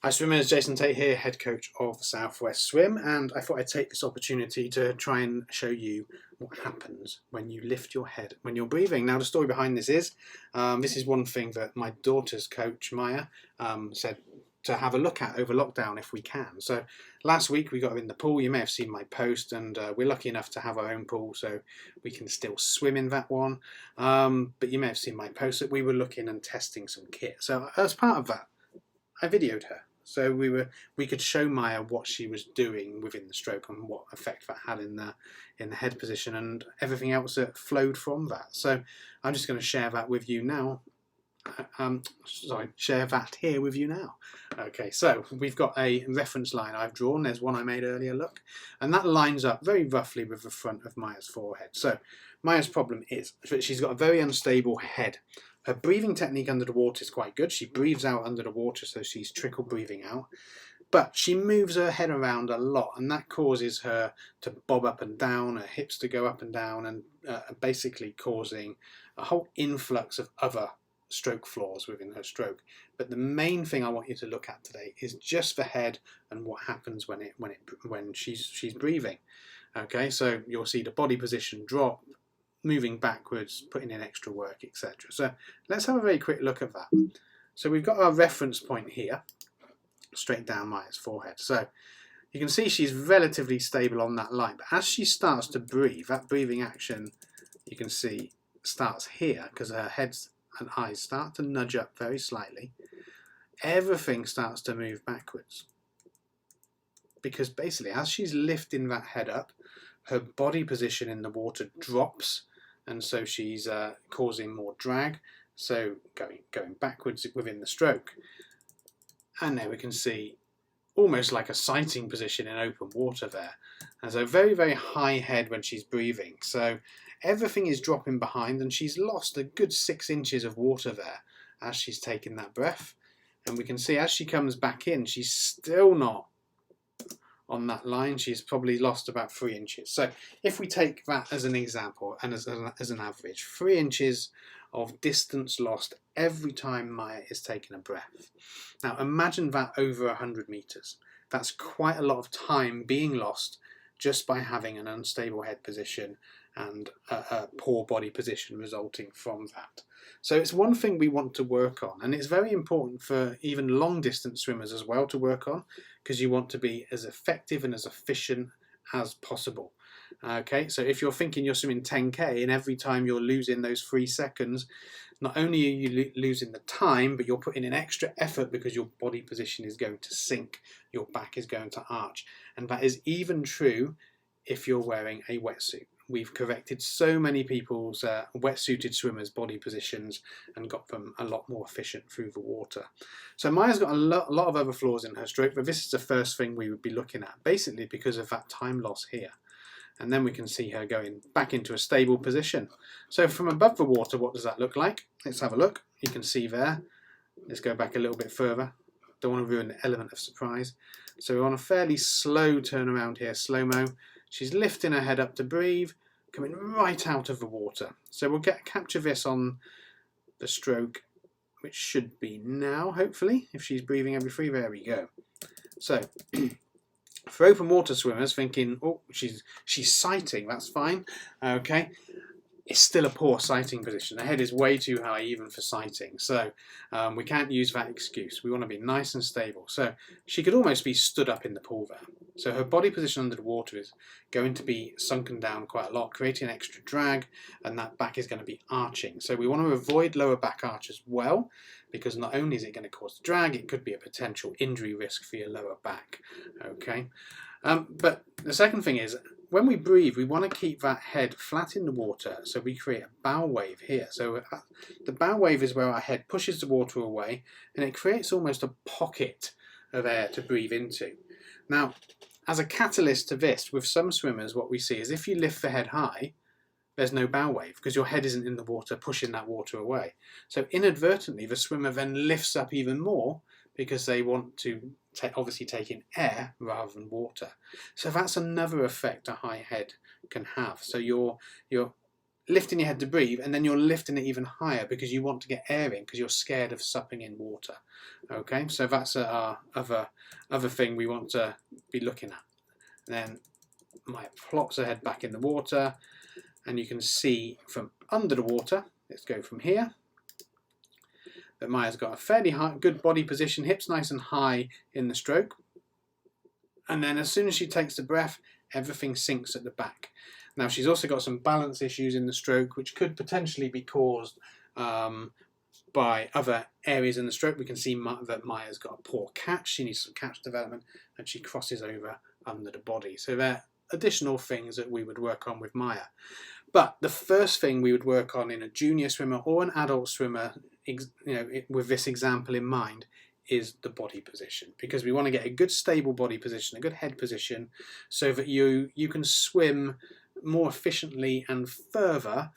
Hi swimmers, Jason Tate here, head coach of Southwest Swim, and I thought I'd take this opportunity to try and show you what happens when you lift your head when you're breathing. Now the story behind this is one thing that my daughter's coach Maya said to have a look at over lockdown if we can. So last week we got her in the pool. You may have seen my post, and we're lucky enough to have our own pool, so we can still swim in that one. But you may have seen my post that we were looking and testing some kit. So as part of that, I videoed her, so we could show Maya what she was doing within the stroke and what effect that had in the head position and everything else that flowed from that. So I'm just going to share that with you now. Share that here with you now. Okay, so we've got a reference line I've drawn. There's one I made earlier, look, and that lines up very roughly with the front of Maya's forehead. So Maya's problem is that she's got a very unstable head. Her breathing technique under the water is quite good. She breathes out under the water, so she's trickle breathing out. But she moves her head around a lot, and that causes her to bob up and down, her hips to go up and down, and basically causing a whole influx of other stroke flaws within her stroke. But the main thing I want you to look at today is just the head and what happens when she's breathing. Okay, so you'll see the body position drop, moving backwards, putting in extra work, etc. So let's have a very quick look at that. So we've got our reference point here, straight down Maya's forehead. So you can see she's relatively stable on that line, but as she starts to breathe, that breathing action you can see starts here because her head and eyes start to nudge up very slightly. Everything starts to move backwards because basically as she's lifting that head up, her body position in the water drops, and so she's causing more drag, so going backwards within the stroke. And there we can see almost like a sighting position in open water there. And so very, very high head when she's breathing. So everything is dropping behind, and she's lost a good 6 inches of water there as she's taken that breath. And we can see as she comes back in, she's still not on that line. She's probably lost about 3 inches. So if we take that as an example and as an average, 3 inches of distance lost every time Maya is taking a breath. Now imagine that over 100 meters. That's quite a lot of time being lost just by having an unstable head position and a poor body position resulting from that. So it's one thing we want to work on, and it's very important for even long distance swimmers as well to work on, because you want to be as effective and as efficient as possible. Okay, so if you're thinking you're swimming 10k and every time you're losing those 3 seconds, not only are you losing the time, but you're putting in extra effort because your body position is going to sink, your back is going to arch. And that is even true if you're wearing a wetsuit. We've corrected so many people's wetsuited swimmers' body positions and got them a lot more efficient through the water. So Maya's got a lot of other flaws in her stroke, but this is the first thing we would be looking at, basically because of that time loss here. And then we can see her going back into a stable position. So from above the water, what does that look like? Let's have a look. You can see there. Let's go back a little bit further. Don't want to ruin the element of surprise. So we're on a fairly slow turnaround here, slow-mo. She's lifting her head up to breathe, coming right out of the water. So we'll capture this on the stroke, which should be now, hopefully, if she's breathing every 3. There we go. So for open water swimmers thinking, oh, she's sighting, that's fine. Okay, it's still a poor sighting position. The head is way too high even for sighting, so we can't use that excuse. We want to be nice and stable. So she could almost be stood up in the pool there. So her body position under the water is going to be sunken down quite a lot, creating extra drag, and that back is going to be arching. So we want to avoid lower back arch as well, because not only is it going to cause drag, it could be a potential injury risk for your lower back. Okay, but the second thing is, when we breathe, we want to keep that head flat in the water, so we create a bow wave here. So the bow wave is where our head pushes the water away, and it creates almost a pocket of air to breathe into. Now, as a catalyst to this, with some swimmers, what we see is if you lift the head high, there's no bow wave because your head isn't in the water pushing that water away. So inadvertently, the swimmer then lifts up even more because they want to obviously take in air rather than water. So that's another effect a high head can have. So you're lifting your head to breathe, and then you're lifting it even higher because you want to get air in because you're scared of supping in water. Okay, so that's our other thing we want to be looking at. And then Maya plops her head back in the water, and you can see from under the water, let's go from here, that Maya's got a fairly good body position, hips nice and high in the stroke. And then as soon as she takes the breath, everything sinks at the back. Now she's also got some balance issues in the stroke, which could potentially be caused by other areas in the stroke. We can see that Maya's got a poor catch. She needs some catch development, and she crosses over under the body. So there are additional things that we would work on with Maya. But the first thing we would work on in a junior swimmer or an adult swimmer, with this example in mind, is the body position, because we want to get a good stable body position, a good head position, so that you can swim more efficiently and further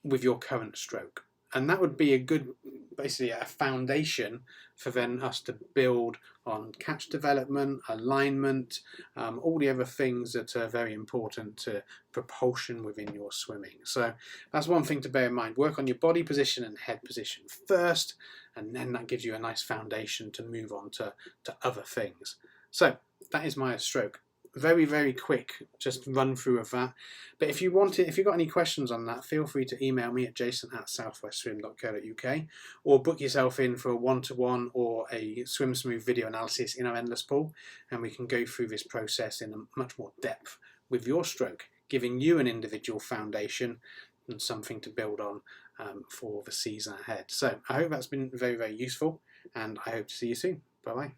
with your current stroke. And that would be a good, basically a foundation for then us to build on catch development, alignment, all the other things that are very important to propulsion within your swimming. So that's one thing to bear in mind. Work on your body position and head position first, and then that gives you a nice foundation to move on to other things. So that is my stroke. Very, very quick, just run through of that. But if you've got any questions on that, feel free to email me at jason@southwestswim.co.uk, or book yourself in for a one-to-one or a swim smooth video analysis in our endless pool, and we can go through this process in much more depth with your stroke, giving you an individual foundation and something to build on for the season ahead. So I hope that's been very, very useful, and I hope to see you soon. Bye bye.